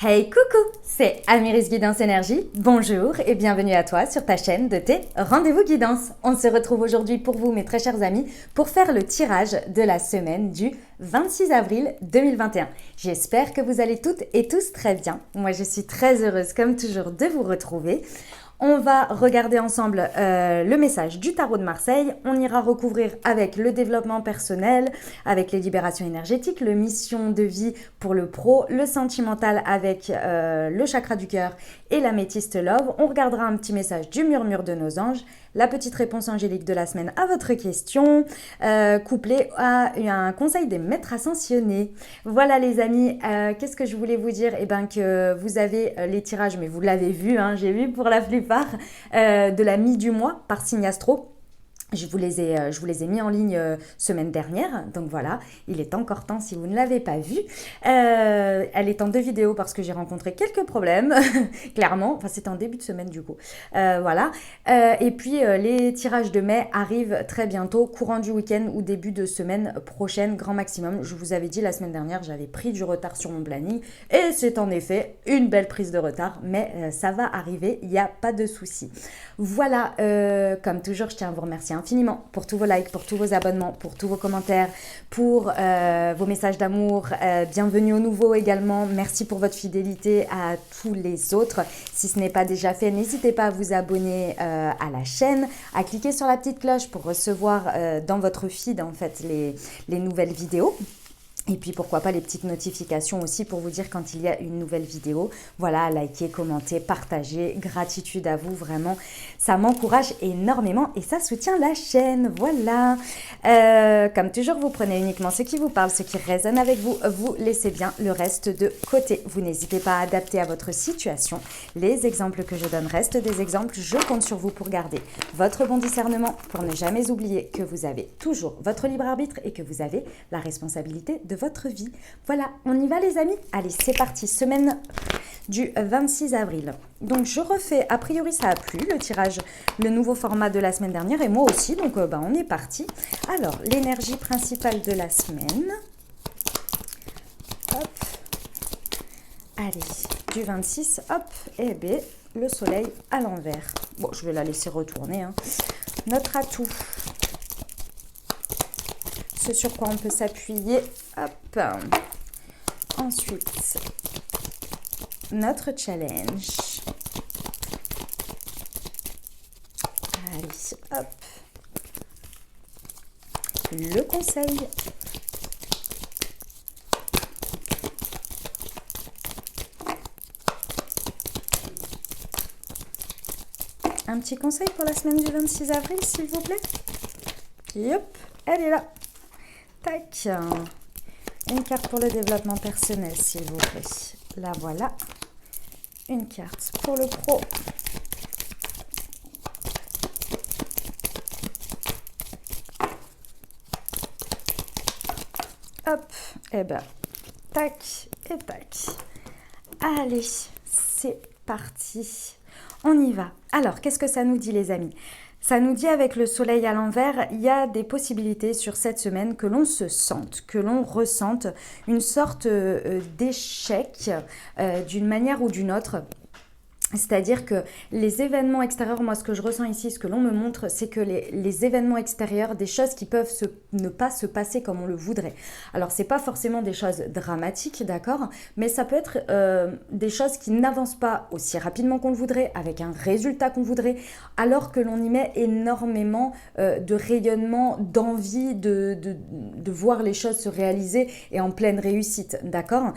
Hey coucou, c'est Amiris Guidance Énergie. Bonjour et bienvenue à toi sur ta chaîne de tes rendez-vous guidance. On se retrouve aujourd'hui pour vous mes très chers amis pour faire le tirage de la semaine du 26 avril 2021. J'espère que vous allez toutes et tous très bien. Moi je suis très heureuse comme toujours de vous retrouver. On va regarder ensemble le message du tarot de Marseille. On ira recouvrir avec le développement personnel, avec les libérations énergétiques, le mission de vie pour le pro, le sentimental avec le chakra du cœur et l'améthyste love. On regardera un petit message du murmure de nos anges, la petite réponse angélique de la semaine à votre question, couplée à un conseil des maîtres ascensionnés. Voilà les amis, qu'est-ce que je voulais vous dire? Eh bien que vous avez les tirages, mais vous l'avez vu, hein, j'ai vu pour la plupart, de la mi du mois par signe astro. Je vous les ai mis en ligne semaine dernière, donc voilà, il est encore temps si vous ne l'avez pas vue. Elle est en 2 vidéos parce que j'ai rencontré quelques problèmes, clairement, enfin c'était en début de semaine du coup. Voilà, et puis les tirages de mai arrivent très bientôt, courant du week-end ou début de semaine prochaine, grand maximum. Je vous avais dit la semaine dernière, j'avais pris du retard sur mon planning, et c'est en effet une belle prise de retard, mais ça va arriver, il n'y a pas de souci. Voilà, comme toujours, je tiens à vous remercier infiniment pour tous vos likes, pour tous vos abonnements, pour tous vos commentaires, pour vos messages d'amour. Bienvenue aux nouveaux également. Merci pour votre fidélité à tous les autres. Si ce n'est pas déjà fait, n'hésitez pas à vous abonner à la chaîne, à cliquer sur la petite cloche pour recevoir dans votre feed en fait les nouvelles vidéos. Et puis pourquoi pas les petites notifications aussi pour vous dire quand il y a une nouvelle vidéo. Voilà, likez, commentez, partagez. Gratitude à vous, vraiment. Ça m'encourage énormément et ça soutient la chaîne. Voilà. Comme toujours, vous prenez uniquement ce qui vous parle, ce qui résonne avec vous. Vous laissez bien le reste de côté. Vous n'hésitez pas à adapter à votre situation. Les exemples que je donne restent des exemples. Je compte sur vous pour garder votre bon discernement, pour ne jamais oublier que vous avez toujours votre libre arbitre et que vous avez la responsabilité de votre vie. Voilà, on y va les amis. Allez, c'est parti, semaine du 26 avril. Donc je refais, a priori ça a plu, le tirage, le nouveau format de la semaine dernière et moi aussi, donc on est parti. Alors, l'énergie principale de la semaine. Hop. Allez, du 26, hop, et bien, le soleil à l'envers. Bon, je vais la laisser retourner, hein. Notre atout. Ce sur quoi on peut s'appuyer. Hop. Ensuite, notre challenge. Allez, hop. Le conseil. Un petit conseil pour la semaine du 26 avril, s'il vous plaît. Yop, elle est là. Tac. Une carte pour le développement personnel, s'il vous plaît. La voilà. Une carte pour le pro. Hop. Et ben, tac et tac. Allez, c'est parti. On y va. Alors, qu'est-ce que ça nous dit, les amis ? Ça nous dit avec le soleil à l'envers, il y a des possibilités sur cette semaine que l'on se sente, que l'on ressente une sorte d'échec d'une manière ou d'une autre. C'est-à-dire que les événements extérieurs, moi ce que je ressens ici, ce que l'on me montre, c'est que les événements extérieurs, des choses qui peuvent ne pas se passer comme on le voudrait. Alors c'est pas forcément des choses dramatiques, d'accord, mais ça peut être des choses qui n'avancent pas aussi rapidement qu'on le voudrait, avec un résultat qu'on voudrait, alors que l'on y met énormément de rayonnement, d'envie de voir les choses se réaliser et en pleine réussite, d'accord.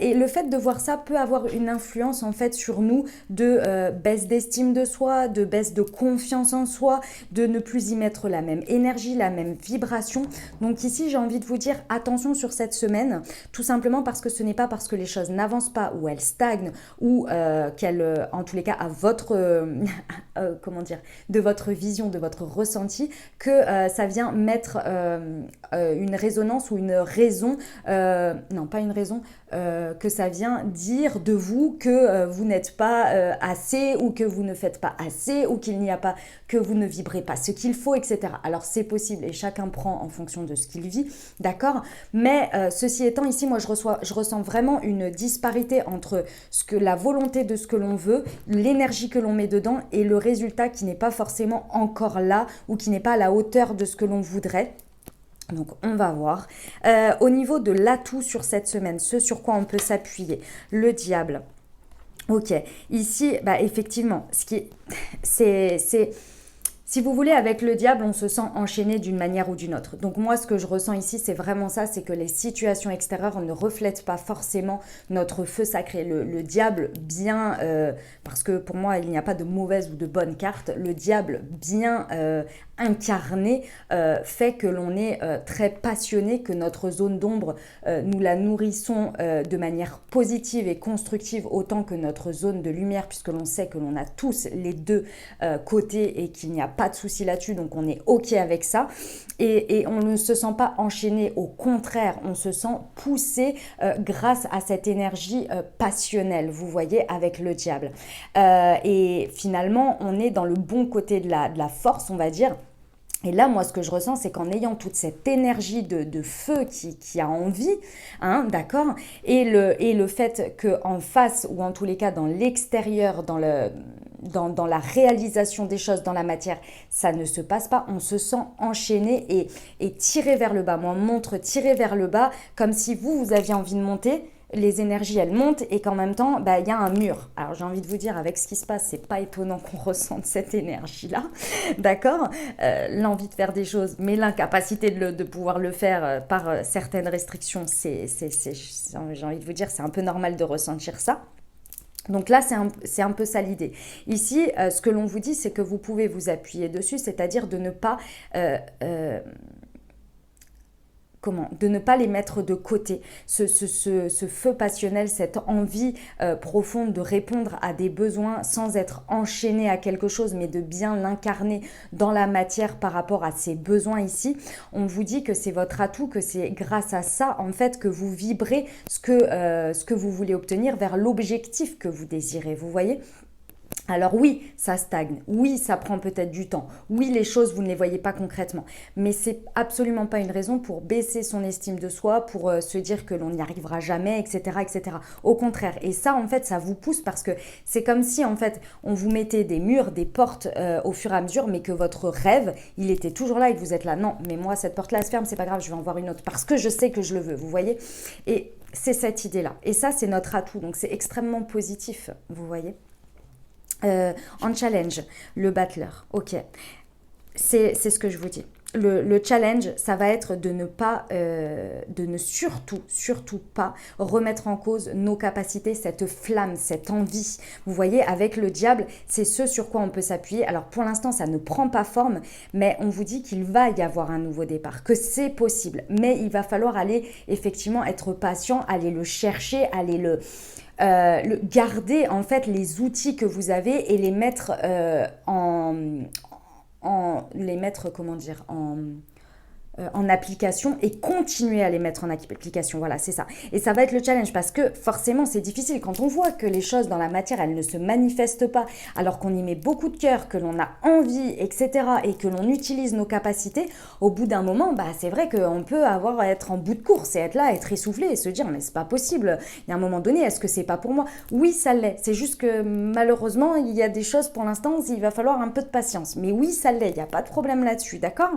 Et le fait de voir ça peut avoir une influence en fait sur nous, de baisse d'estime de soi, de baisse de confiance en soi, de ne plus y mettre la même énergie, la même vibration. Donc ici, j'ai envie de vous dire attention sur cette semaine, tout simplement parce que ce n'est pas parce que les choses n'avancent pas ou elles stagnent ou qu'elles, en tous les cas, à votre, comment dire, de votre vision, de votre ressenti, que ça vient mettre une résonance ou une raison, non pas une raison, que ça vient dire de vous que vous n'êtes pas assez ou que vous ne faites pas assez ou qu'il n'y a pas, que vous ne vibrez pas ce qu'il faut, etc. Alors c'est possible et chacun prend en fonction de ce qu'il vit, d'accord? Mais ceci étant, ici, moi je ressens vraiment une disparité entre la volonté de ce que l'on veut, l'énergie que l'on met dedans et le résultat qui n'est pas forcément encore là ou qui n'est pas à la hauteur de ce que l'on voudrait. Donc on va voir. Au niveau de l'atout sur cette semaine, ce sur quoi on peut s'appuyer, le diable. Ok, ici, bah effectivement, si vous voulez, avec le diable, on se sent enchaîné d'une manière ou d'une autre. Donc moi, ce que je ressens ici, c'est vraiment ça, c'est que les situations extérieures ne reflètent pas forcément notre feu sacré. Le diable bien, parce que pour moi, il n'y a pas de mauvaise ou de bonne carte, le diable bien incarné fait que l'on est très passionné, que notre zone d'ombre, nous la nourrissons de manière positive et constructive autant que notre zone de lumière, puisque l'on sait que l'on a tous les deux côtés et qu'il n'y a pas de souci là-dessus, donc on est ok avec ça et on ne se sent pas enchaîné, au contraire, on se sent poussé grâce à cette énergie passionnelle, vous voyez, avec le diable. Et finalement, on est dans le bon côté de la force, on va dire. Et là, moi, ce que je ressens, c'est qu'en ayant toute cette énergie de feu qui a envie, hein, d'accord, et le fait qu'en face, ou en tous les cas dans l'extérieur, dans la réalisation des choses, dans la matière, ça ne se passe pas, on se sent enchaîné et tiré vers le bas. Moi, on montre tiré vers le bas, comme si vous aviez envie de monter, les énergies elles montent et qu'en même temps il y a un mur. Alors j'ai envie de vous dire, avec ce qui se passe, c'est pas étonnant qu'on ressente cette énergie là, d'accord, l'envie de faire des choses mais l'incapacité de pouvoir le faire par certaines restrictions, j'ai envie de vous dire, c'est un peu normal de ressentir ça. Donc là, c'est un peu ça l'idée. Ici, ce que l'on vous dit, c'est que vous pouvez vous appuyer dessus, c'est-à-dire de ne pas de ne pas les mettre de côté. Ce feu passionnel, cette envie profonde de répondre à des besoins sans être enchaîné à quelque chose, mais de bien l'incarner dans la matière par rapport à ces besoins ici. On vous dit que c'est votre atout, que c'est grâce à ça, en fait, que vous vibrez ce que vous voulez obtenir vers l'objectif que vous désirez. Vous voyez ? Alors oui, ça stagne, oui, ça prend peut-être du temps, oui, les choses, vous ne les voyez pas concrètement, mais c'est absolument pas une raison pour baisser son estime de soi, pour se dire que l'on n'y arrivera jamais, etc., etc. Au contraire, et ça, en fait, ça vous pousse parce que c'est comme si, en fait, on vous mettait des murs, des portes au fur et à mesure, mais que votre rêve, il était toujours là et que vous êtes là, non, mais moi, cette porte-là, elle se ferme, c'est pas grave, je vais en voir une autre, parce que je sais que je le veux, vous voyez ? Et c'est cette idée-là, et ça, c'est notre atout, donc c'est extrêmement positif, vous voyez ? En challenge, le battleur, ok, c'est ce que je vous dis. Le challenge, ça va être de ne surtout pas remettre en cause nos capacités, cette flamme, cette envie. Vous voyez, avec le diable, c'est ce sur quoi on peut s'appuyer. Alors pour l'instant, ça ne prend pas forme, mais on vous dit qu'il va y avoir un nouveau départ, que c'est possible. Mais il va falloir aller effectivement être patient, aller le chercher, aller garder en fait les outils que vous avez et les mettre en application et continuer à les mettre en application, voilà, c'est ça. Et ça va être le challenge parce que forcément c'est difficile quand on voit que les choses dans la matière, elles ne se manifestent pas alors qu'on y met beaucoup de cœur, que l'on a envie, etc. et que l'on utilise nos capacités. Au bout d'un moment, c'est vrai qu'on peut être en bout de course et être là, être essoufflé et se dire mais c'est pas possible, il y a un moment donné, est-ce que c'est pas pour moi? Oui, ça l'est, c'est juste que malheureusement il y a des choses pour l'instant, il va falloir un peu de patience, mais oui, ça l'est, il n'y a pas de problème là-dessus, d'accord?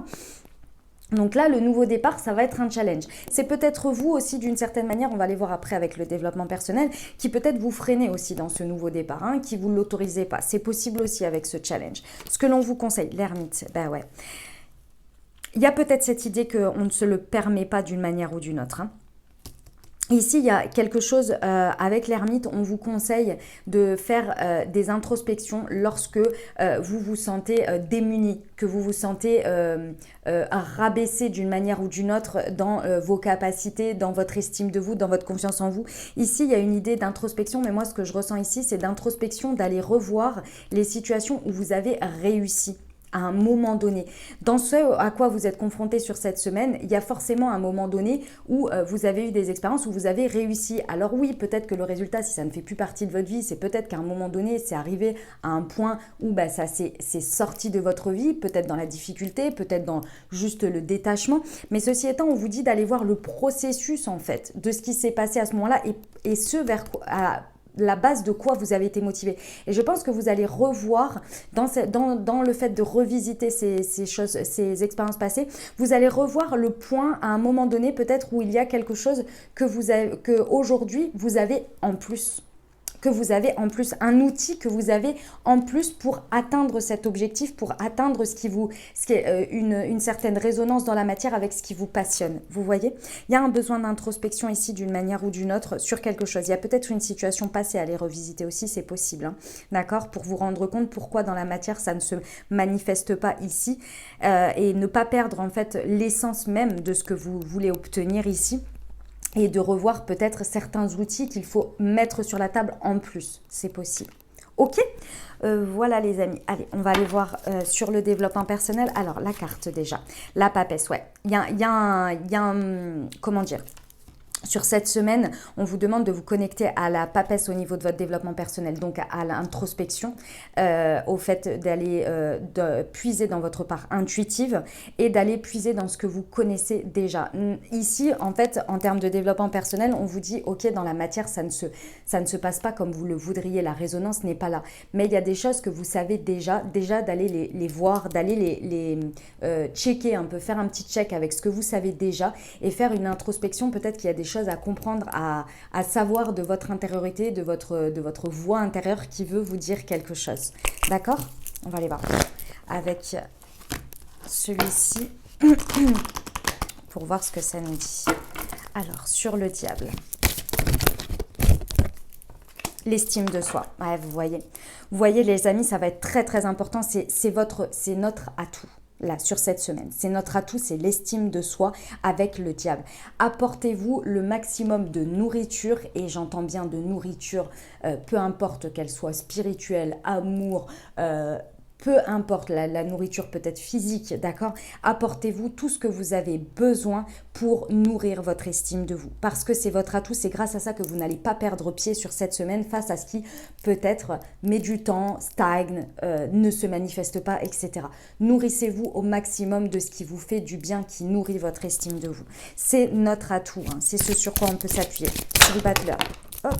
Donc là, le nouveau départ, ça va être un challenge. C'est peut-être vous aussi, d'une certaine manière, on va aller voir après avec le développement personnel, qui peut-être vous freinez aussi dans ce nouveau départ, qui vous l'autorisez pas. C'est possible aussi avec ce challenge. Ce que l'on vous conseille, l'ermite, ouais. Il y a peut-être cette idée qu'on ne se le permet pas d'une manière ou d'une autre, Ici, il y a quelque chose avec l'ermite, on vous conseille de faire des introspections lorsque vous vous sentez démuni, que vous vous sentez rabaissé d'une manière ou d'une autre dans vos capacités, dans votre estime de vous, dans votre confiance en vous. Ici, il y a une idée d'introspection, mais moi, ce que je ressens ici, c'est d'introspection, d'aller revoir les situations où vous avez réussi. à un moment donné. Dans ce à quoi vous êtes confronté sur cette semaine, il y a forcément un moment donné où vous avez eu des expériences, où vous avez réussi. Alors oui, peut-être que le résultat, si ça ne fait plus partie de votre vie, c'est peut-être qu'à un moment donné, c'est arrivé à un point où ça c'est sorti de votre vie, peut-être dans la difficulté, peut-être dans juste le détachement. Mais ceci étant, on vous dit d'aller voir le processus en fait, de ce qui s'est passé à ce moment-là et ce vers quoi... la base de quoi vous avez été motivé. Et je pense que vous allez revoir dans le fait de revisiter ces choses, ces expériences passées, vous allez revoir le point à un moment donné peut-être où il y a quelque chose que aujourd'hui vous avez en plus. Un outil que vous avez en plus pour atteindre cet objectif, pour atteindre ce qui est une certaine résonance dans la matière avec ce qui vous passionne. Vous voyez, il y a un besoin d'introspection ici d'une manière ou d'une autre sur quelque chose. Il y a peut-être une situation passée à aller revisiter aussi, c'est possible, hein, d'accord, pour vous rendre compte pourquoi dans la matière ça ne se manifeste pas ici et ne pas perdre en fait l'essence même de ce que vous voulez obtenir ici. Et de revoir peut-être certains outils qu'il faut mettre sur la table en plus. C'est possible. Ok, voilà les amis. Allez, on va aller voir sur le développement personnel. Alors, la carte déjà. La papesse, ouais. Il y a un... Comment dire ? Sur cette semaine, on vous demande de vous connecter à la papesse au niveau de votre développement personnel, donc à l'introspection, au fait d'aller puiser dans votre part intuitive et d'aller puiser dans ce que vous connaissez déjà. Ici, en fait, en termes de développement personnel, on vous dit, ok, dans la matière, ça ne se passe pas comme vous le voudriez, la résonance n'est pas là. Mais il y a des choses que vous savez déjà d'aller les voir, d'aller les checker un peu, faire un petit check avec ce que vous savez déjà et faire une introspection. Peut-être qu'il y a des choses à comprendre, à savoir de votre intériorité, de votre voix intérieure qui veut vous dire quelque chose. D'accord ? On va aller voir avec celui-ci pour voir ce que ça nous dit. Alors, sur le diable. L'estime de soi. Ouais, vous voyez les amis, ça va être très très important. C'est notre atout. Là, sur cette semaine. C'est notre atout, c'est l'estime de soi avec le diable. Apportez-vous le maximum de nourriture, et j'entends bien de nourriture, peu importe qu'elle soit spirituelle, amour, peu importe la nourriture peut-être physique, d'accord ? Apportez-vous tout ce que vous avez besoin pour nourrir votre estime de vous. Parce que c'est votre atout, c'est grâce à ça que vous n'allez pas perdre pied sur cette semaine face à ce qui peut-être met du temps, stagne, ne se manifeste pas, etc. Nourrissez-vous au maximum de ce qui vous fait du bien, qui nourrit votre estime de vous. C'est notre atout, hein. C'est ce sur quoi on peut s'appuyer. Le battleur. Hop.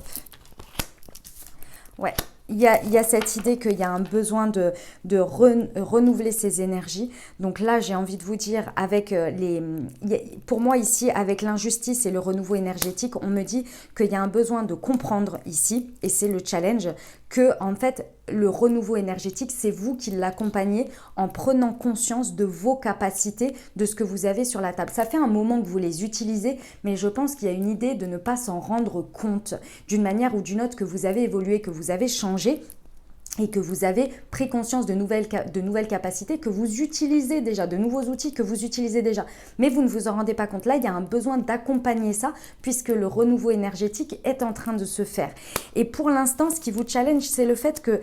Ouais. Il y a cette idée qu'il y a un besoin de renouveler ses énergies. Donc là, j'ai envie de vous dire, pour moi ici, avec l'injustice et le renouveau énergétique, on me dit qu'il y a un besoin de comprendre ici, et c'est le challenge, que en fait, le renouveau énergétique, c'est vous qui l'accompagnez en prenant conscience de vos capacités, de ce que vous avez sur la table. Ça fait un moment que vous les utilisez, mais je pense qu'il y a une idée de ne pas s'en rendre compte d'une manière ou d'une autre, que vous avez évolué, que vous avez changé et que vous avez pris conscience de nouvelles capacités que vous utilisez déjà, de nouveaux outils que vous utilisez déjà. Mais vous ne vous en rendez pas compte. Là, il y a un besoin d'accompagner ça puisque le renouveau énergétique est en train de se faire. Et pour l'instant, ce qui vous challenge, c'est le fait que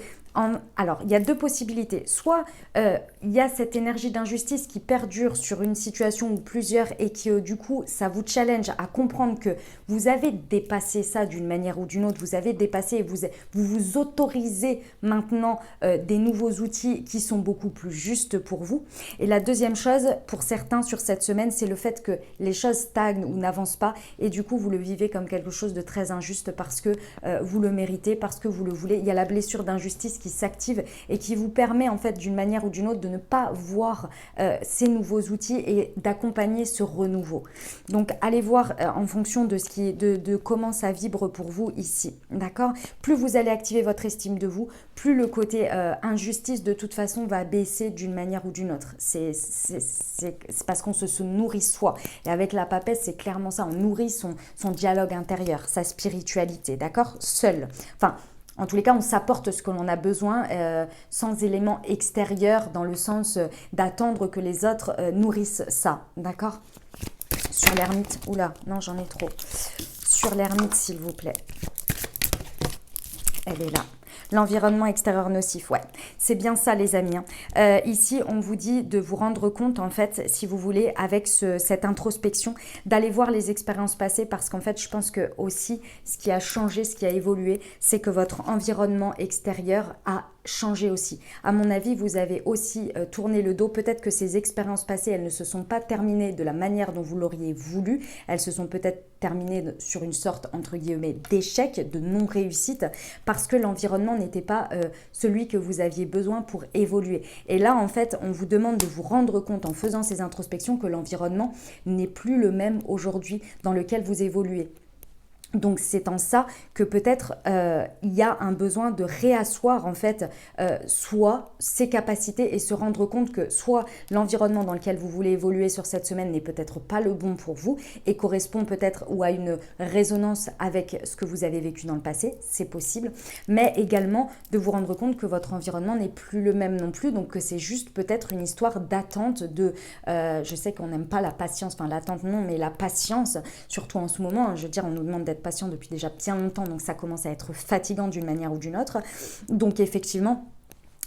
alors, il y a deux possibilités. Soit il y a cette énergie d'injustice qui perdure sur une situation ou plusieurs et qui, du coup, ça vous challenge à comprendre que vous avez dépassé ça d'une manière ou d'une autre. Vous avez dépassé et vous autorisez maintenant des nouveaux outils qui sont beaucoup plus justes pour vous. Et la deuxième chose, pour certains sur cette semaine, c'est le fait que les choses stagnent ou n'avancent pas et du coup, vous le vivez comme quelque chose de très injuste parce que vous le méritez, parce que vous le voulez. Il y a la blessure d'injustice qui s'active et qui vous permet en fait d'une manière ou d'une autre de ne pas voir ces nouveaux outils et d'accompagner ce renouveau. Donc allez voir en fonction de comment ça vibre pour vous ici, d'accord ? Plus vous allez activer votre estime de vous, plus le côté injustice de toute façon va baisser d'une manière ou d'une autre. C'est parce qu'on se nourrit soi. Et avec la papesse, c'est clairement ça, on nourrit son dialogue intérieur, sa spiritualité, d'accord ? Seul. Enfin, en tous les cas, on s'apporte ce que l'on a besoin sans éléments extérieurs dans le sens d'attendre que les autres nourrissent ça, d'accord ? Sur l'ermite, oula, non j'en ai trop. Sur l'ermite s'il vous plaît. Elle est là. L'environnement extérieur nocif, ouais. C'est bien ça les amis. Ici, on vous dit de vous rendre compte en fait, si vous voulez, avec cette introspection, d'aller voir les expériences passées parce qu'en fait, je pense que aussi, ce qui a changé, ce qui a évolué, c'est que votre environnement extérieur a changé aussi. À mon avis, vous avez aussi tourné le dos. Peut-être que ces expériences passées, elles ne se sont pas terminées de la manière dont vous l'auriez voulu. Elles se sont peut-être terminées sur une sorte, entre guillemets, d'échec, de non-réussite, parce que l'environnement n'était pas celui que vous aviez besoin pour évoluer. Et là, en fait, on vous demande de vous rendre compte en faisant ces introspections que l'environnement n'est plus le même aujourd'hui dans lequel vous évoluez. Donc c'est en ça que peut-être il y a un besoin de réasseoir en fait soit ses capacités et se rendre compte que soit l'environnement dans lequel vous voulez évoluer sur cette semaine n'est peut-être pas le bon pour vous et correspond peut-être ou à une résonance avec ce que vous avez vécu dans le passé, c'est possible, mais également de vous rendre compte que votre environnement n'est plus le même non plus, donc que c'est juste peut-être une histoire d'attente de, je sais qu'on n'aime pas la patience, enfin l'attente non, mais la patience, surtout en ce moment, je veux dire on nous demande d'être patient depuis déjà bien longtemps, donc ça commence à être fatigant d'une manière ou d'une autre. Donc effectivement,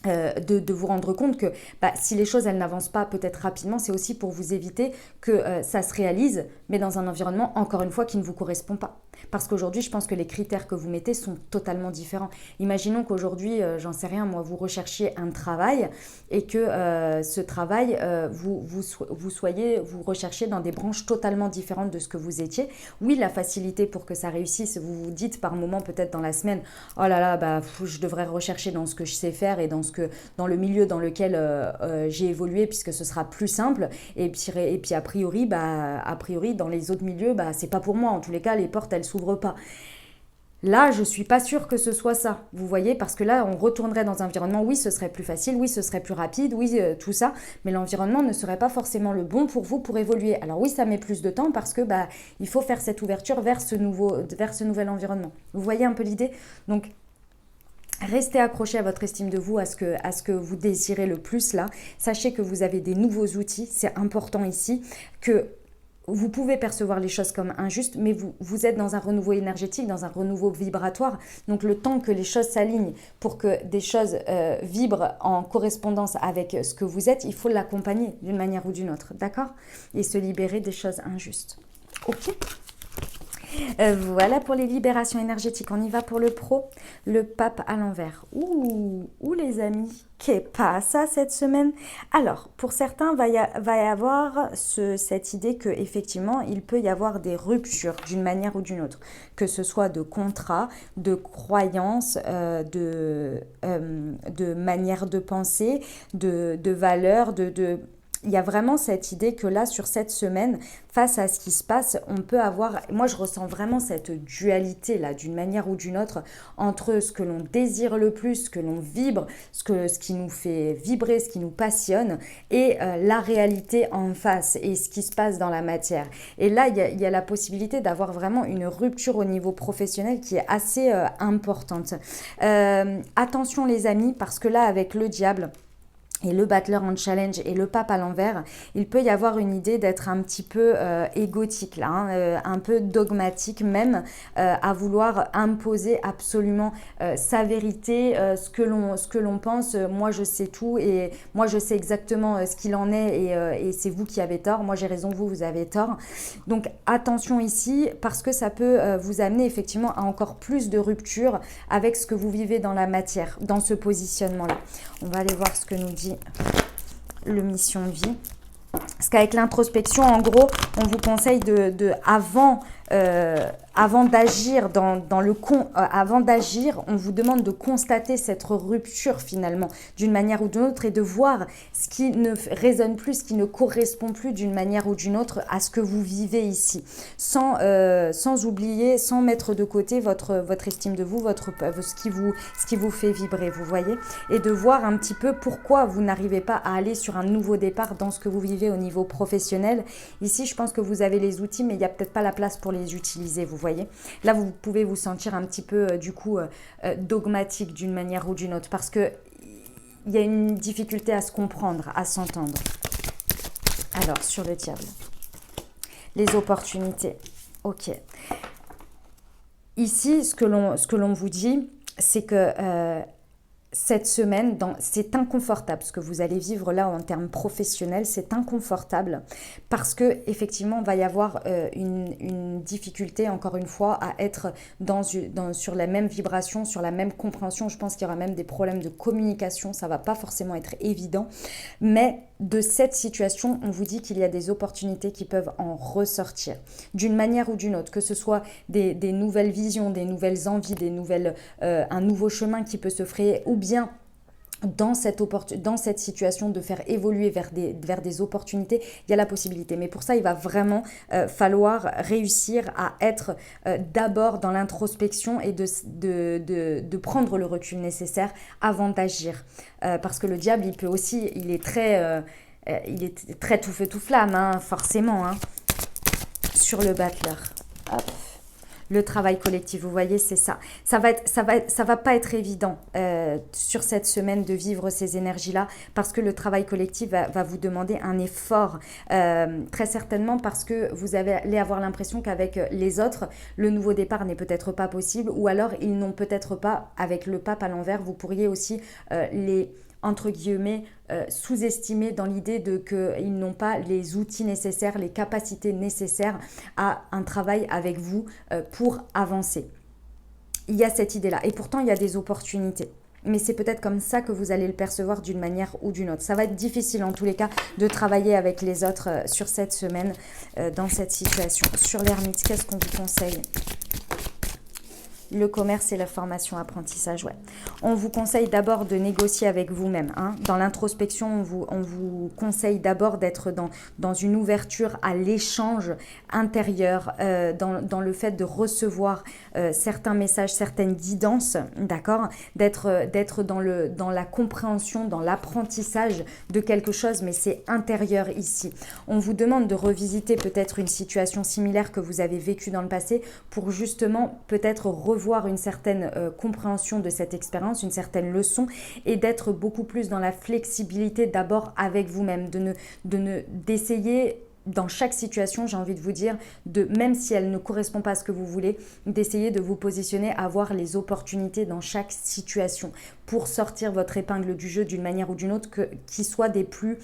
de vous rendre compte que si les choses elles n'avancent pas peut-être rapidement, c'est aussi pour vous éviter que ça se réalise, mais dans un environnement encore une fois qui ne vous correspond pas. Parce qu'aujourd'hui, je pense que les critères que vous mettez sont totalement différents. Imaginons qu'aujourd'hui, j'en sais rien, moi, vous recherchiez un travail et que ce travail, vous recherchiez dans des branches totalement différentes de ce que vous étiez. Oui, la facilité pour que ça réussisse, vous vous dites par moment, peut-être dans la semaine, oh là là, je devrais rechercher dans ce que je sais faire et dans le milieu dans lequel j'ai évolué, puisque ce sera plus simple. Et puis a priori, dans les autres milieux, c'est pas pour moi. En tous les cas, les portes, elles s'ouvrent pas. Là, je suis pas sûre que ce soit ça, vous voyez, parce que là, on retournerait dans un environnement, oui, ce serait plus facile, oui, ce serait plus rapide, oui, tout ça, mais l'environnement ne serait pas forcément le bon pour vous pour évoluer. Alors oui, ça met plus de temps parce que il faut faire cette ouverture vers ce nouvel environnement. Vous voyez un peu l'idée? Donc, restez accroché à votre estime de vous, à ce que vous désirez le plus là. Sachez que vous avez des nouveaux outils, c'est important ici, que vous pouvez percevoir les choses comme injustes, mais vous êtes dans un renouveau énergétique, dans un renouveau vibratoire. Donc le temps que les choses s'alignent pour que des choses vibrent en correspondance avec ce que vous êtes, il faut l'accompagner d'une manière ou d'une autre, d'accord? Et se libérer des choses injustes. Ok? Voilà pour les libérations énergétiques. On y va pour le pro. Le pape à l'envers. Ouh les amis, qu'est pas ça cette semaine? Alors, pour certains, va y avoir cette idée qu'effectivement, il peut y avoir des ruptures d'une manière ou d'une autre. Que ce soit de contrats, de croyances, de manière de penser, de valeurs, il y a vraiment cette idée que là, sur cette semaine, face à ce qui se passe, on peut avoir... Moi, je ressens vraiment cette dualité-là, d'une manière ou d'une autre, entre ce que l'on désire le plus, ce que l'on vibre, ce qui nous fait vibrer, ce qui nous passionne, et la réalité en face, et ce qui se passe dans la matière. Et là, il y a la possibilité d'avoir vraiment une rupture au niveau professionnel qui est assez importante. Attention les amis, parce que là, avec le diable... et le battleur en challenge et le pape à l'envers, il peut y avoir une idée d'être un petit peu égotique là, un peu dogmatique même, à vouloir imposer absolument sa vérité, ce que l'on pense. Moi je sais tout et moi je sais exactement ce qu'il en est et c'est vous qui avez tort, moi j'ai raison, vous avez tort. Donc attention ici parce que ça peut vous amener effectivement à encore plus de rupture avec ce que vous vivez dans la matière, dans ce positionnement là. On va aller voir ce que nous dit le mission de vie. Parce qu'avec l'introspection, en gros, on vous conseille avant d'agir avant d'agir, on vous demande de constater cette rupture finalement d'une manière ou d'une autre et de voir ce qui ne résonne plus, ce qui ne correspond plus d'une manière ou d'une autre à ce que vous vivez ici, sans oublier, sans mettre de côté votre estime de vous, ce qui vous fait vibrer, vous voyez, et de voir un petit peu pourquoi vous n'arrivez pas à aller sur un nouveau départ dans ce que vous vivez au niveau professionnel. Ici, je pense que vous avez les outils, mais il n'y a peut-être pas la place pour les utiliser, vous voyez. Là, vous pouvez vous sentir un petit peu, dogmatique d'une manière ou d'une autre, parce que il y a une difficulté à se comprendre, à s'entendre. Alors, sur le diable, les opportunités. Ok. Ici, ce que l'on vous dit, c'est que cette semaine, c'est inconfortable ce que vous allez vivre là en termes professionnels, c'est inconfortable parce que effectivement, il va y avoir une difficulté, encore une fois, à être sur la même vibration, sur la même compréhension. Je pense qu'il y aura même des problèmes de communication, ça va pas forcément être évident, mais de cette situation, on vous dit qu'il y a des opportunités qui peuvent en ressortir d'une manière ou d'une autre, que ce soit des nouvelles visions, des nouvelles envies, un nouveau chemin qui peut se frayer, ou bien dans cette situation de faire évoluer vers des opportunités, il y a la possibilité. Mais pour ça, il va vraiment falloir réussir à être d'abord dans l'introspection et de prendre le recul nécessaire avant d'agir. Parce que le diable, il est très tout feu tout flamme, hein, forcément, hein, sur le battleur. Hop. Le travail collectif, vous voyez, c'est ça. Ça va pas être évident sur cette semaine de vivre ces énergies-là parce que le travail collectif va vous demander un effort, très certainement parce que vous allez avoir l'impression qu'avec les autres, le nouveau départ n'est peut-être pas possible ou alors ils n'ont peut-être pas, avec le pape à l'envers, vous pourriez aussi les entre guillemets, sous-estimés dans l'idée qu'ils n'ont pas les outils nécessaires, les capacités nécessaires à un travail avec vous pour avancer. Il y a cette idée-là. Et pourtant, il y a des opportunités. Mais c'est peut-être comme ça que vous allez le percevoir d'une manière ou d'une autre. Ça va être difficile en tous les cas de travailler avec les autres sur cette semaine dans cette situation. Sur l'ermite, qu'est-ce qu'on vous conseille ? Le commerce et la formation apprentissage, ouais. On vous conseille d'abord de négocier avec vous-même. Hein. Dans l'introspection, on vous conseille d'abord d'être dans une ouverture à l'échange intérieur, dans le fait de recevoir certains messages, certaines guidances, d'accord, d'être dans la compréhension, dans l'apprentissage de quelque chose, mais c'est intérieur ici. On vous demande de revisiter peut-être une situation similaire que vous avez vécue dans le passé pour justement peut-être revoir une certaine compréhension de cette expérience, une certaine leçon et d'être beaucoup plus dans la flexibilité d'abord avec vous-même, d'essayer dans chaque situation, j'ai envie de vous dire, même si elle ne correspond pas à ce que vous voulez, d'essayer de vous positionner à voir les opportunités dans chaque situation pour sortir votre épingle du jeu d'une manière ou d'une autre qui soit des plus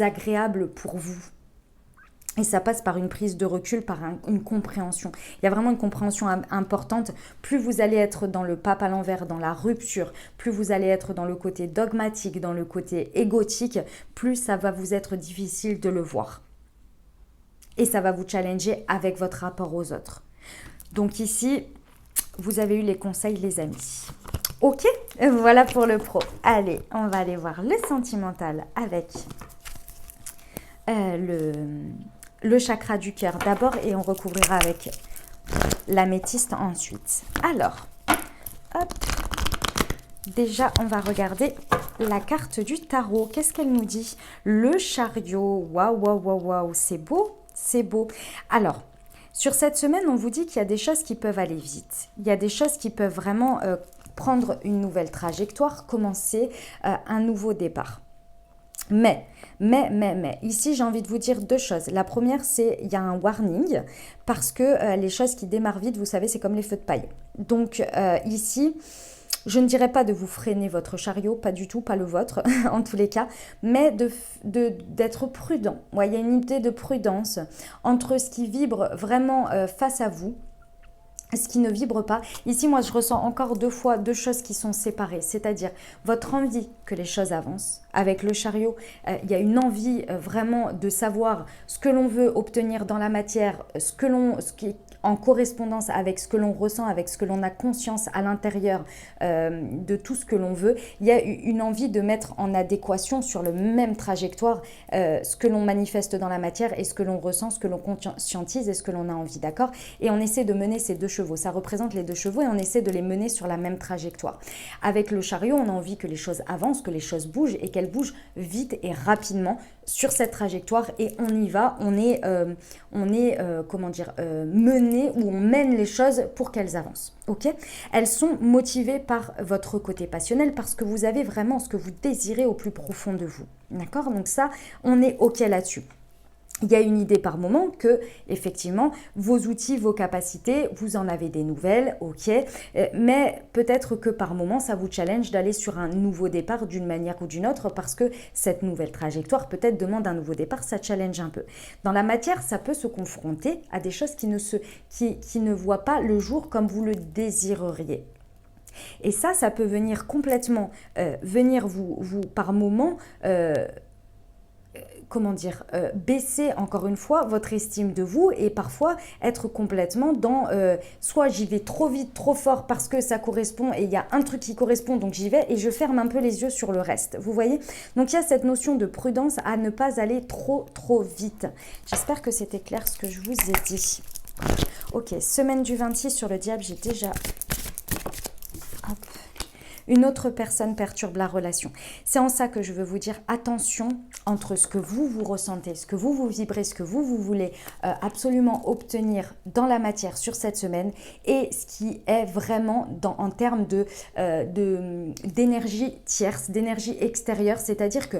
agréables pour vous. Et ça passe par une prise de recul, par une compréhension. Il y a vraiment une compréhension importante. Plus vous allez être dans le pape à l'envers, dans la rupture, plus vous allez être dans le côté dogmatique, dans le côté égotique, plus ça va vous être difficile de le voir. Et ça va vous challenger avec votre rapport aux autres. Donc ici, vous avez eu les conseils, les amis. Ok, voilà pour le pro. Allez, on va aller voir le sentimental avec le chakra du cœur d'abord et on recouvrira avec l'améthyste ensuite. Alors, hop, déjà on va regarder la carte du tarot. Qu'est-ce qu'elle nous dit? Le chariot. Waouh, waouh, waouh, waouh, c'est beau, c'est beau. Alors, sur cette semaine, on vous dit qu'il y a des choses qui peuvent aller vite. Il y a des choses qui peuvent vraiment prendre une nouvelle trajectoire, commencer un nouveau départ. Mais, ici j'ai envie de vous dire deux choses. La première, c'est il y a un warning parce que les choses qui démarrent vite, vous savez, c'est comme les feux de paille. Donc ici, je ne dirais pas de vous freiner votre chariot, pas du tout, pas le vôtre en tous les cas, mais d'être prudent. Ouais, il y a une idée de prudence entre ce qui vibre vraiment face à vous, ce qui ne vibre pas. Ici, moi, je ressens encore deux choses qui sont séparées, c'est-à-dire votre envie que les choses avancent. Avec le chariot, il y a une envie vraiment de savoir ce que l'on veut obtenir dans la matière, ce qui est en correspondance avec ce que l'on ressent, avec ce que l'on a conscience à l'intérieur de tout ce que l'on veut. Il y a une envie de mettre en adéquation sur le même trajectoire ce que l'on manifeste dans la matière et ce que l'on ressent, ce que l'on conscientise et ce que l'on a envie, d'accord? Et on essaie de mener ces deux chevaux. Ça représente les deux chevaux et on essaie de les mener sur la même trajectoire. Avec le chariot, on a envie que les choses avancent, que les choses bougent et qu'elles bougent vite et rapidement sur cette trajectoire et on y va, on est mené ou on mène les choses pour qu'elles avancent. Ok, elles sont motivées par votre côté passionnel parce que vous avez vraiment ce que vous désirez au plus profond de vous. D'accord? Donc ça, on est ok là-dessus. il y a une idée par moment que, effectivement, vos outils, vos capacités, vous en avez des nouvelles, ok, mais peut-être que par moment, ça vous challenge d'aller sur un nouveau départ d'une manière ou d'une autre parce que cette nouvelle trajectoire peut-être demande un nouveau départ, ça challenge un peu. Dans la matière, ça peut se confronter à des choses qui ne voient pas le jour comme vous le désireriez. Et ça peut venir complètement, venir vous par moment, comment dire, baisser encore une fois votre estime de vous et parfois être complètement dans soit j'y vais trop vite, trop fort parce que ça correspond et il y a un truc qui correspond donc j'y vais et je ferme un peu les yeux sur le reste, vous voyez. Donc il y a cette notion de prudence à ne pas aller trop vite. J'espère que c'était clair ce que je vous ai dit. Ok, semaine du 26 sur le diable, j'ai déjà... Hop. Une autre personne perturbe la relation. C'est en ça que je veux vous dire attention entre ce que vous ressentez, ce que vous vibrez, ce que vous voulez absolument obtenir dans la matière sur cette semaine et ce qui est vraiment en termes d'énergie tierce, d'énergie extérieure. C'est-à-dire que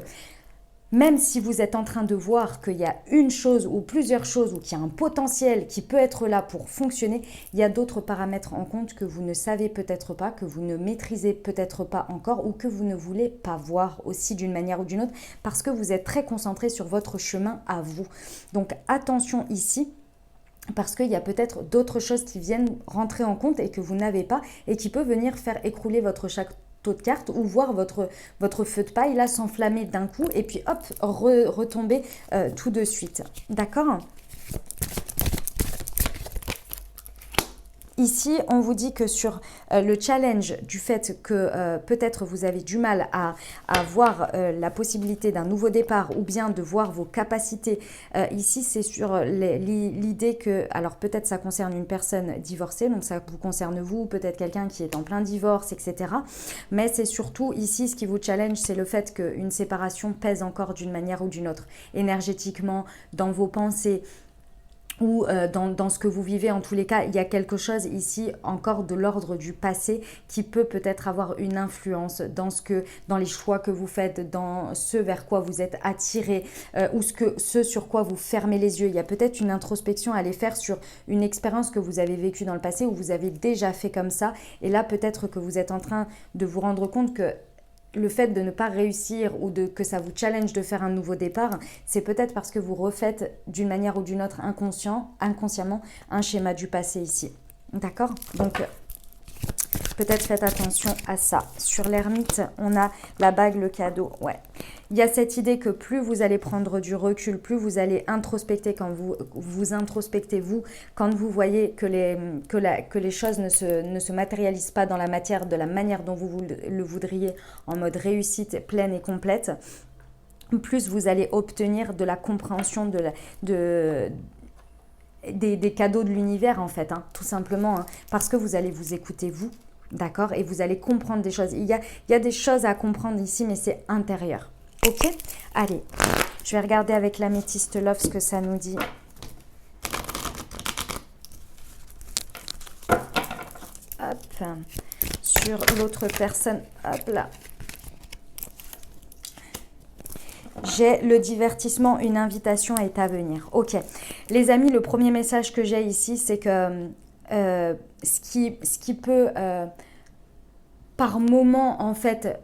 même si vous êtes en train de voir qu'il y a une chose ou plusieurs choses ou qu'il y a un potentiel qui peut être là pour fonctionner, il y a d'autres paramètres en compte que vous ne savez peut-être pas, que vous ne maîtrisez peut-être pas encore ou que vous ne voulez pas voir aussi d'une manière ou d'une autre parce que vous êtes très concentré sur votre chemin à vous. Donc attention ici. Parce qu'il y a peut-être d'autres choses qui viennent rentrer en compte et que vous n'avez pas et qui peuvent venir faire écrouler votre chakra de cartes ou voir votre feu de paille là s'enflammer d'un coup et puis hop, retomber tout de suite. D'accord ? Ici, on vous dit que sur le challenge du fait que peut-être vous avez du mal à voir la possibilité d'un nouveau départ ou bien de voir vos capacités, ici c'est sur l'idée que, alors peut-être ça concerne une personne divorcée, donc ça vous concerne vous, peut-être quelqu'un qui est en plein divorce, etc. Mais c'est surtout ici ce qui vous challenge, c'est le fait qu'une séparation pèse encore d'une manière ou d'une autre, énergétiquement, dans vos pensées, ou dans ce que vous vivez. En tous les cas, il y a quelque chose ici encore de l'ordre du passé qui peut peut-être avoir une influence dans les choix que vous faites, dans ce vers quoi vous êtes attiré ou ce sur quoi vous fermez les yeux. Il y a peut-être une introspection à aller faire sur une expérience que vous avez vécue dans le passé où vous avez déjà fait comme ça et là peut-être que vous êtes en train de vous rendre compte que le fait de ne pas réussir ou que ça vous challenge de faire un nouveau départ, c'est peut-être parce que vous refaites d'une manière ou d'une autre inconsciemment un schéma du passé ici. D'accord ? Donc, peut-être faites attention à ça. Sur l'ermite, on a la bague, le cadeau. Ouais. Il y a cette idée que plus vous allez prendre du recul, plus vous allez introspecter quand vous introspectez vous, quand vous voyez que les choses ne se matérialisent pas dans la matière de la manière dont vous le voudriez, en mode réussite pleine et complète, plus vous allez obtenir de la compréhension des cadeaux de l'univers en fait, hein, tout simplement, hein, parce que vous allez vous écouter vous, d'accord, et vous allez comprendre des choses. Il y a des choses à comprendre ici, mais c'est intérieur. Ok, allez, je vais regarder avec l'améthyste Love ce que ça nous dit. Hop, sur l'autre personne, hop là. J'ai le divertissement, une invitation est à venir. Ok, les amis, le premier message que j'ai ici, c'est que ce qui peut par moment en fait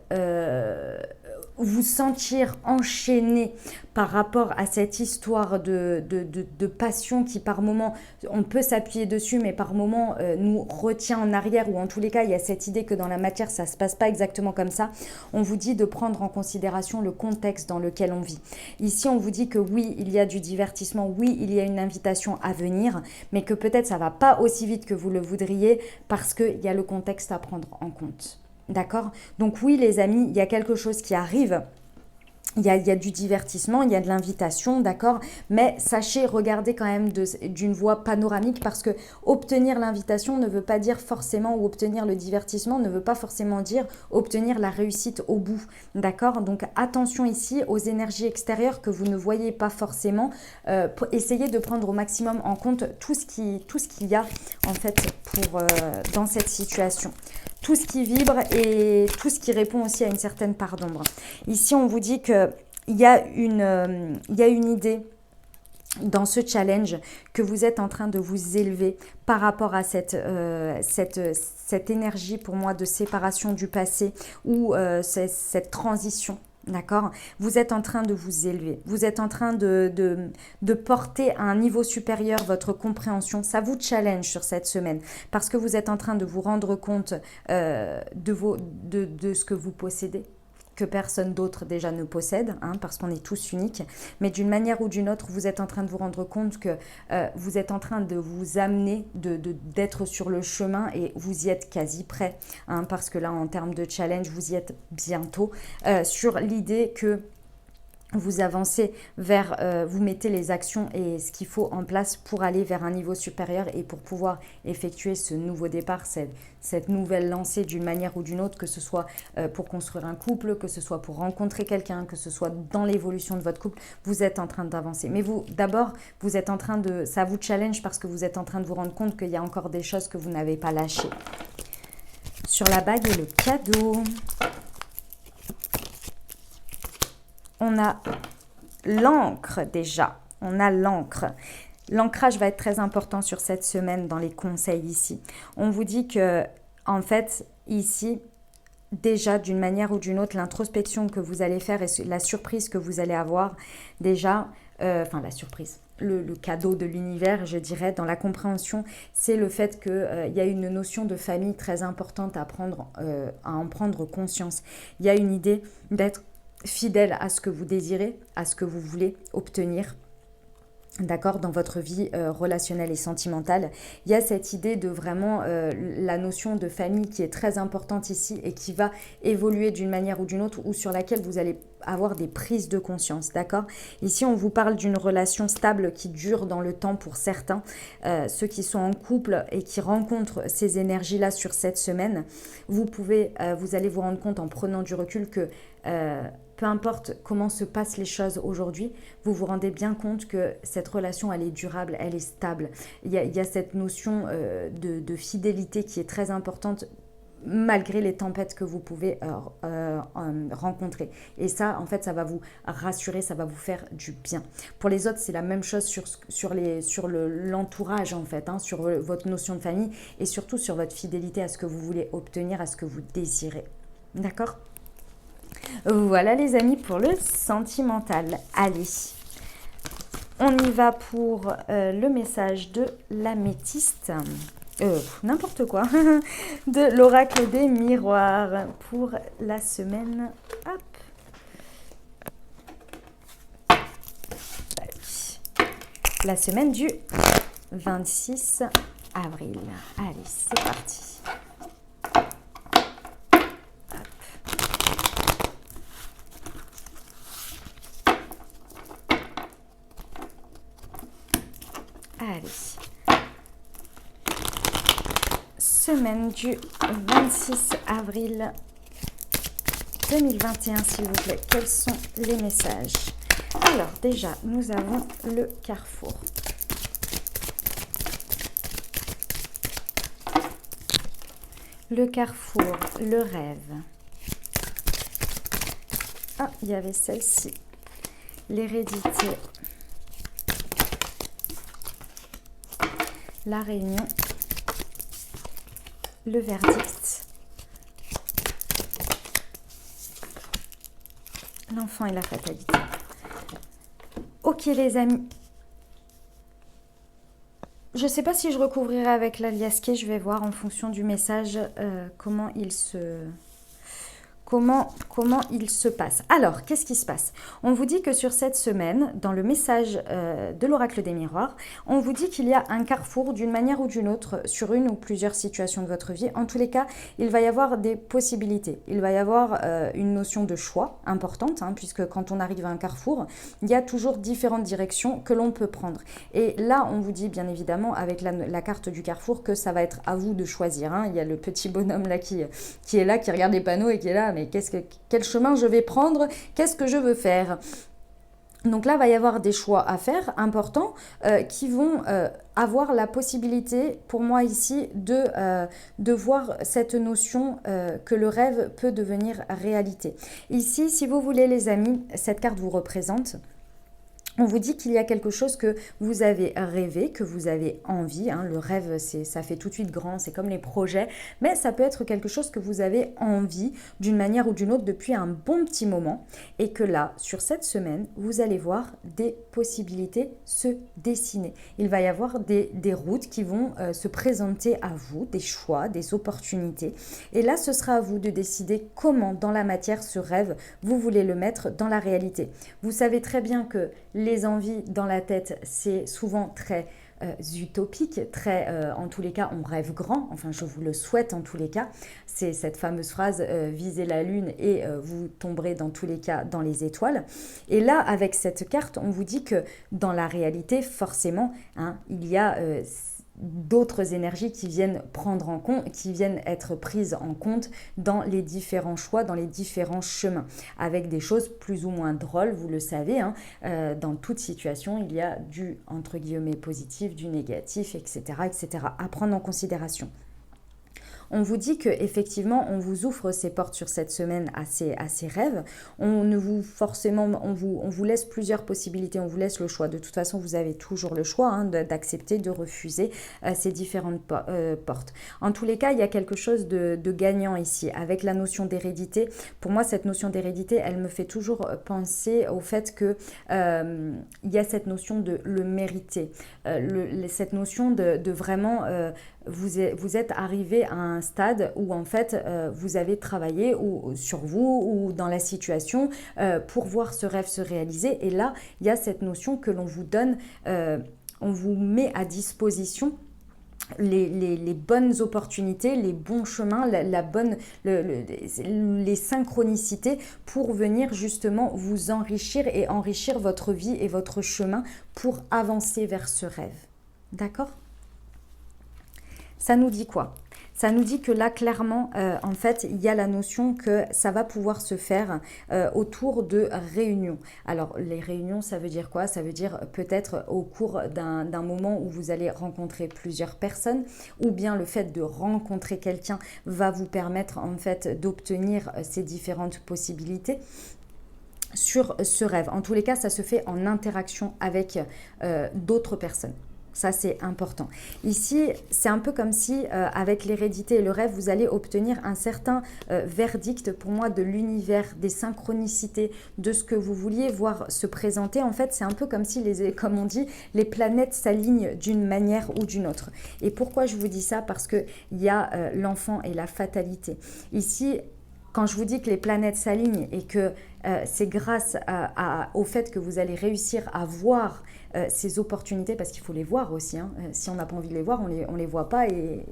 vous sentir enchaîné par rapport à cette histoire de passion qui par moment, on peut s'appuyer dessus, mais par moment nous retient en arrière, ou en tous les cas, il y a cette idée que dans la matière, ça ne se passe pas exactement comme ça. On vous dit de prendre en considération le contexte dans lequel on vit. Ici, on vous dit que oui, il y a du divertissement, oui, il y a une invitation à venir, mais que peut-être ça ne va pas aussi vite que vous le voudriez parce qu'il y a le contexte à prendre en compte. D'accord ? Donc oui, les amis, il y a quelque chose qui arrive. Il y a du divertissement, il y a de l'invitation, d'accord ? Mais sachez, regardez quand même d'une voie panoramique parce que obtenir l'invitation ne veut pas dire forcément, ou obtenir le divertissement ne veut pas forcément dire obtenir la réussite au bout, d'accord ? Donc attention ici aux énergies extérieures que vous ne voyez pas forcément. Essayez de prendre au maximum en compte tout ce qu'il y a en fait dans cette situation. Tout ce qui vibre et tout ce qui répond aussi à une certaine part d'ombre. Ici, on vous dit qu'il y a une idée dans ce challenge, que vous êtes en train de vous élever par rapport à cette énergie pour moi de séparation du passé ou cette transition. D'accord? Vous êtes en train de vous élever. Vous êtes en train de porter à un niveau supérieur votre compréhension. Ça vous challenge sur cette semaine parce que vous êtes en train de vous rendre compte de ce que vous possédez, que personne d'autre déjà ne possède, hein, parce qu'on est tous uniques, mais d'une manière ou d'une autre, vous êtes en train de vous rendre compte que vous êtes en train de vous amener, d'être sur le chemin et vous y êtes quasi prêt, hein, parce que là, en termes de challenge, vous y êtes bientôt, sur l'idée que vous avancez vers, vous mettez les actions et ce qu'il faut en place pour aller vers un niveau supérieur et pour pouvoir effectuer ce nouveau départ, cette nouvelle lancée d'une manière ou d'une autre, que ce soit pour construire un couple, que ce soit pour rencontrer quelqu'un, que ce soit dans l'évolution de votre couple, vous êtes en train d'avancer. Mais vous, d'abord, vous êtes en train de, ça vous challenge parce que vous êtes en train de vous rendre compte qu'il y a encore des choses que vous n'avez pas lâchées. Sur la bague et le cadeau, on a l'encre déjà, on a l'encre. L'ancrage va être très important sur cette semaine dans les conseils ici. On vous dit que, en fait, ici, déjà d'une manière ou d'une autre, l'introspection que vous allez faire et la surprise que vous allez avoir, déjà, enfin la surprise, le cadeau de l'univers, je dirais, dans la compréhension, c'est le fait qu'il y a une notion de famille très importante à en prendre conscience. Il y a une idée d'être fidèle à ce que vous désirez, à ce que vous voulez obtenir, d'accord, dans votre vie relationnelle et sentimentale. Il y a cette idée de vraiment la notion de famille qui est très importante ici et qui va évoluer d'une manière ou d'une autre ou sur laquelle vous allez avoir des prises de conscience, d'accord? Ici, on vous parle d'une relation stable qui dure dans le temps pour certains. Ceux qui sont en couple et qui rencontrent ces énergies-là sur cette semaine, vous allez vous rendre compte en prenant du recul que peu importe comment se passent les choses aujourd'hui, vous vous rendez bien compte que cette relation, elle est durable, elle est stable. Il y a cette notion de fidélité qui est très importante malgré les tempêtes que vous pouvez rencontrer. Et ça, en fait, ça va vous rassurer, ça va vous faire du bien. Pour les autres, c'est la même chose sur l'entourage, en fait, hein, sur votre notion de famille et surtout sur votre fidélité à ce que vous voulez obtenir, à ce que vous désirez. D'accord ? Voilà les amis pour le sentimental. Allez, on y va pour le message de l'améthyste. N'importe quoi. De l'oracle des miroirs pour la semaine. Hop. La semaine du 26 avril. Allez, c'est parti. Allez, semaine du 26 avril 2021, s'il vous plaît. Quels sont les messages? Alors, déjà, nous avons le carrefour. Le carrefour, le rêve. Ah, il y avait celle-ci. L'hérédité. La réunion, le verdict, l'enfant et la fatalité. Ok les amis, je ne sais pas si je recouvrirai avec l'aliasqué, je vais voir en fonction du message comment il se passe. Alors, qu'est-ce qui se passe? On vous dit que sur cette semaine, dans le message de l'oracle des miroirs, on vous dit qu'il y a un carrefour d'une manière ou d'une autre sur une ou plusieurs situations de votre vie. En tous les cas, il va y avoir des possibilités. Il va y avoir une notion de choix importante, hein, puisque quand on arrive à un carrefour, il y a toujours différentes directions que l'on peut prendre. Et là, on vous dit bien évidemment avec la carte du carrefour que ça va être à vous de choisir. Hein. Il y a le petit bonhomme là qui est là, qui regarde les panneaux et qui est là, mais quel chemin je vais prendre, qu'est-ce que je veux faire? Donc là, il va y avoir des choix à faire importants qui vont avoir la possibilité, pour moi ici, de voir cette notion que le rêve peut devenir réalité. Ici, si vous voulez les amis, cette carte vous représente. On vous dit qu'il y a quelque chose que vous avez rêvé, que vous avez envie. Hein. Le rêve, ça fait tout de suite grand, c'est comme les projets. Mais ça peut être quelque chose que vous avez envie d'une manière ou d'une autre depuis un bon petit moment. Et que là, sur cette semaine, vous allez voir des possibilités se dessiner. Il va y avoir des routes qui vont se présenter à vous, des choix, des opportunités. Et là, ce sera à vous de décider comment, dans la matière, ce rêve, vous voulez le mettre dans la réalité. Vous savez très bien que les envies dans la tête, c'est souvent très utopique, très, en tous les cas, on rêve grand, enfin je vous le souhaite en tous les cas, c'est cette fameuse phrase visez la lune et vous tomberez dans tous les cas dans les étoiles. Et là, avec cette carte, on vous dit que dans la réalité, forcément, hein, il y a d'autres énergies qui viennent prendre en compte, qui viennent être prises en compte dans les différents choix, dans les différents chemins, avec des choses plus ou moins drôles, vous le savez, hein, dans toute situation, il y a du, entre guillemets, positif, du négatif, etc., etc., à prendre en considération. On vous dit qu'effectivement, on vous ouvre ces portes sur cette semaine à ces rêves. On ne vous forcément, on vous laisse plusieurs possibilités, on vous laisse le choix. De toute façon, vous avez toujours le choix hein, d'accepter, de refuser ces différentes portes. En tous les cas, il y a quelque chose de gagnant ici. Avec la notion d'hérédité, pour moi, cette notion d'hérédité, elle me fait toujours penser au fait que il y a cette notion de le mériter. Cette notion de vraiment... vous êtes arrivé à un stade où en fait vous avez travaillé sur vous ou dans la situation pour voir ce rêve se réaliser. Et là, il y a cette notion que l'on vous donne, on vous met à disposition les bonnes opportunités, les bons chemins, les synchronicités pour venir justement vous enrichir et enrichir votre vie et votre chemin pour avancer vers ce rêve. D'accord ? Ça nous dit quoi ? Ça nous dit que là, clairement, en fait, il y a la notion que ça va pouvoir se faire autour de réunions. Alors, les réunions, ça veut dire quoi ? Ça veut dire peut-être au cours d'un moment où vous allez rencontrer plusieurs personnes, ou bien le fait de rencontrer quelqu'un va vous permettre, en fait, d'obtenir ces différentes possibilités sur ce rêve. En tous les cas, ça se fait en interaction avec d'autres personnes. Ça, c'est important. Ici, c'est un peu comme si, avec l'hérédité et le rêve, vous allez obtenir un certain verdict, pour moi, de l'univers, des synchronicités, de ce que vous vouliez voir se présenter. En fait, c'est un peu comme si, comme on dit, les planètes s'alignent d'une manière ou d'une autre. Et pourquoi je vous dis ça ? Parce qu'il y a l'enfant et la fatalité. Ici, quand je vous dis que les planètes s'alignent et que c'est grâce au fait que vous allez réussir à voir ces opportunités, parce qu'il faut les voir aussi, hein. Si on n'a pas envie de les voir, on les voit pas et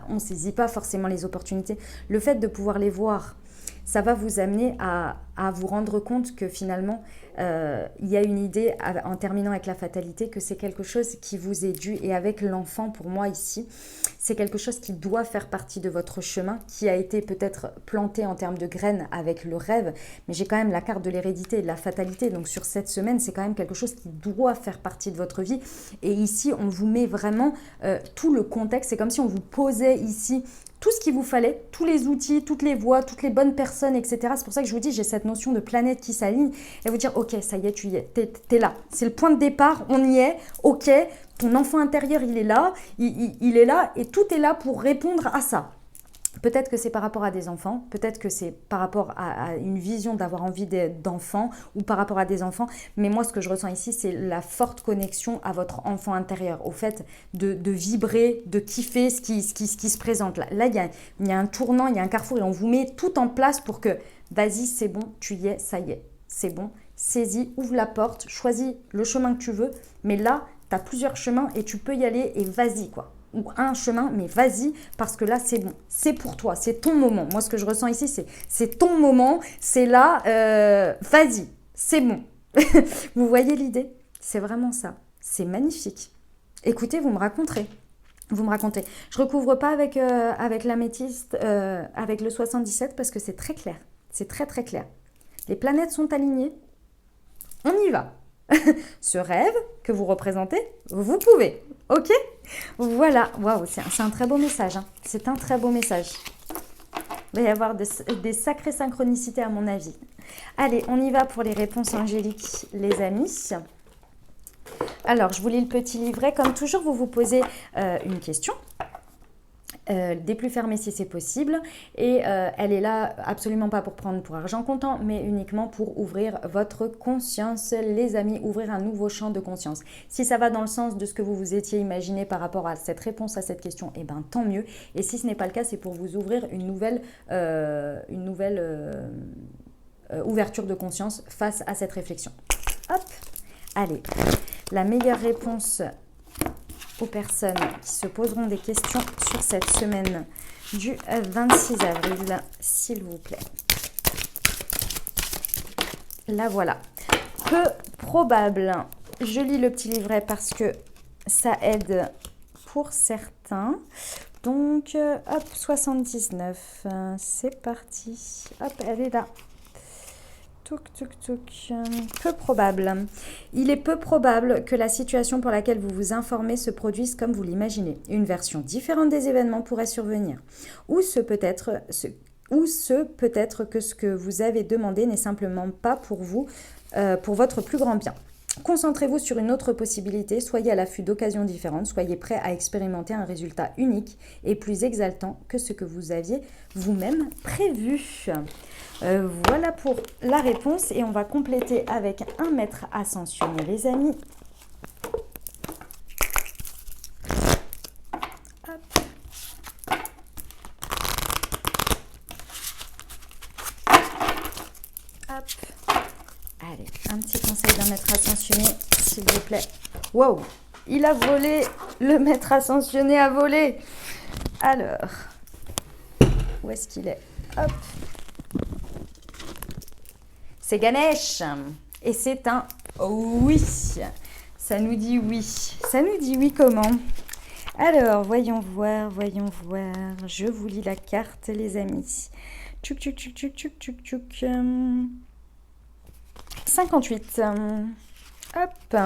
on ne saisit pas forcément les opportunités. Le fait de pouvoir les voir, ça va vous amener à vous rendre compte que finalement, il y a une idée, en terminant avec la fatalité, que c'est quelque chose qui vous est dû. Et avec l'enfant, pour moi ici, c'est quelque chose qui doit faire partie de votre chemin, qui a été peut-être planté en termes de graines avec le rêve, mais j'ai quand même la carte de l'hérédité et de la fatalité. Donc sur cette semaine, c'est quand même quelque chose qui doit faire partie de votre vie. Et ici, on vous met vraiment tout le contexte. C'est comme si on vous posait ici tout ce qu'il vous fallait, tous les outils, toutes les voies, toutes les bonnes personnes, etc. C'est pour ça que je vous dis, j'ai cette notion de planète qui s'aligne et vous dire, ok, ça y est, tu y es, t'es là. C'est le point de départ, on y est, ok, ton enfant intérieur, il est là, il est là et tout est là pour répondre à ça. Peut-être que c'est par rapport à des enfants, peut-être que c'est par rapport à une vision d'avoir envie d'enfants ou par rapport à des enfants. Mais moi, ce que je ressens ici, c'est la forte connexion à votre enfant intérieur, au fait de vibrer, de kiffer ce qui se présente là. Là, il y a un tournant, il y a un carrefour et on vous met tout en place pour que, vas-y, c'est bon, tu y es, ça y est, c'est bon, saisis, ouvre la porte, choisis le chemin que tu veux. Mais là, tu as plusieurs chemins et tu peux y aller et vas-y, quoi. Ou un chemin, mais vas-y, parce que là, c'est bon. C'est pour toi, c'est ton moment. Moi, ce que je ressens ici, c'est ton moment, c'est là, vas-y, c'est bon. Vous voyez l'idée ? C'est vraiment ça. C'est magnifique. Écoutez, vous me raconterez. Vous me racontez. Je ne recouvre pas avec l'améthyste, avec le 77, parce que c'est très clair. C'est très, très clair. Les planètes sont alignées. On y va. Ce rêve que vous représentez, vous pouvez. Ok ? Voilà. Waouh, c'est un très beau message. Hein. C'est un très beau message. Il va y avoir des sacrées synchronicités à mon avis. Allez, on y va pour les réponses angéliques, les amis. Alors, je vous lis le petit livret. Comme toujours, vous vous posez une question. Des plus fermés si c'est possible, et elle est là absolument pas pour prendre pour argent comptant, mais uniquement pour ouvrir votre conscience, les amis, ouvrir un nouveau champ de conscience. Si ça va dans le sens de ce que vous vous étiez imaginé par rapport à cette réponse à cette question, et ben tant mieux, et si ce n'est pas le cas, c'est pour vous ouvrir une nouvelle ouverture de conscience face à cette réflexion. Hop, allez, la meilleure réponse aux personnes qui se poseront des questions sur cette semaine du 26 avril, s'il vous plaît. La voilà. Peu probable. Je lis le petit livret parce que ça aide pour certains. Donc, hop, 79. C'est parti. Hop, elle est là. Peu probable. Il est peu probable que la situation pour laquelle vous vous informez se produise comme vous l'imaginez. Une version différente des événements pourrait survenir. Ou ce peut-être que ce que vous avez demandé n'est simplement pas pour vous, pour votre plus grand bien. Concentrez-vous sur une autre possibilité, soyez à l'affût d'occasions différentes, soyez prêt à expérimenter un résultat unique et plus exaltant que ce que vous aviez vous-même prévu. Voilà pour la réponse et on va compléter avec un maître ascensionné, les amis. Hop. Hop. Allez, un petit conseil d'un maître ascensionné, s'il vous plaît. Wow, il a volé, le maître ascensionné a volé. Alors, où est-ce qu'il est? Hop. C'est Ganesh et c'est un oui. Ça nous dit oui. Ça nous dit oui comment? Alors, voyons voir. Je vous lis la carte, les amis. Tchouk. 58. Hop.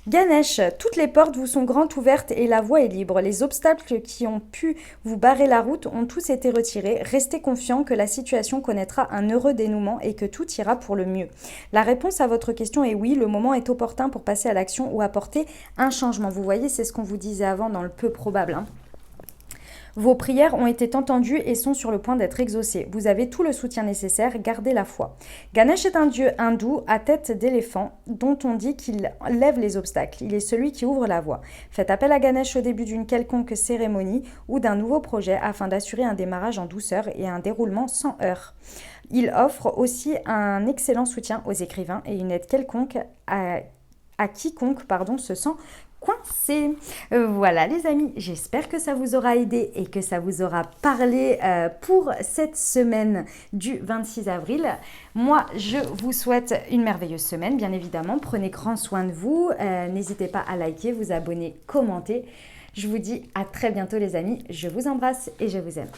Ganesh, toutes les portes vous sont grandes ouvertes et la voie est libre. Les obstacles qui ont pu vous barrer la route ont tous été retirés. Restez confiant que la situation connaîtra un heureux dénouement et que tout ira pour le mieux. La réponse à votre question est oui, le moment est opportun pour passer à l'action ou apporter un changement. Vous voyez, c'est ce qu'on vous disait avant dans le peu probable. Vos prières ont été entendues et sont sur le point d'être exaucées. Vous avez tout le soutien nécessaire, gardez la foi. Ganesh est un dieu hindou à tête d'éléphant dont on dit qu'il lève les obstacles. Il est celui qui ouvre la voie. Faites appel à Ganesh au début d'une quelconque cérémonie ou d'un nouveau projet afin d'assurer un démarrage en douceur et un déroulement sans heurts. Il offre aussi un excellent soutien aux écrivains et une aide quelconque à quiconque se sent coincé. Voilà les amis, j'espère que ça vous aura aidé et que ça vous aura parlé pour cette semaine du 26 avril. Moi, je vous souhaite une merveilleuse semaine, bien évidemment. Prenez grand soin de vous. N'hésitez pas à liker, vous abonner, commenter. Je vous dis à très bientôt les amis. Je vous embrasse et je vous aime.